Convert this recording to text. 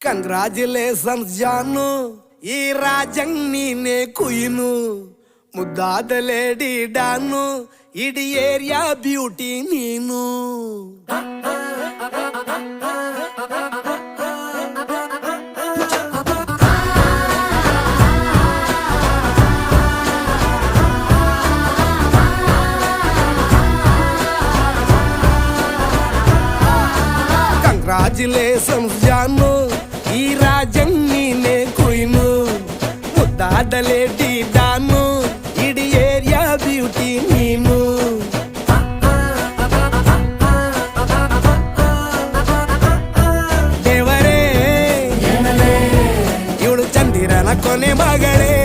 Congratulations ಜಾನು, ಈ ರಾಜಂಗ್ ನೀನೆ ಕುಯ್ನು, ಮುದ್ದಾದ ಲೇಡಿ ಡಾನು, ಇಡೀ ಏರಿಯಾ ಬ್ಯೂಟಿ ನೀನು. ಕಂಗ್ರಾಚುಲೇಷನ್ಸ್ ಜಾನು, ಈ ರಾಜಂಗ್ ನೀನೆ ಕುಯ್ನು, ಮುದ್ದಾದ ಲೇಡಿ ಡಾನು, ಇಡೀ ಏರಿಯಾ ಬ್ಯೂಟಿ ನೀನು. ದೇವರೇ ಇವಳು ಚಂದಿರನ ಕೊನೆ ಮಗಳೇ.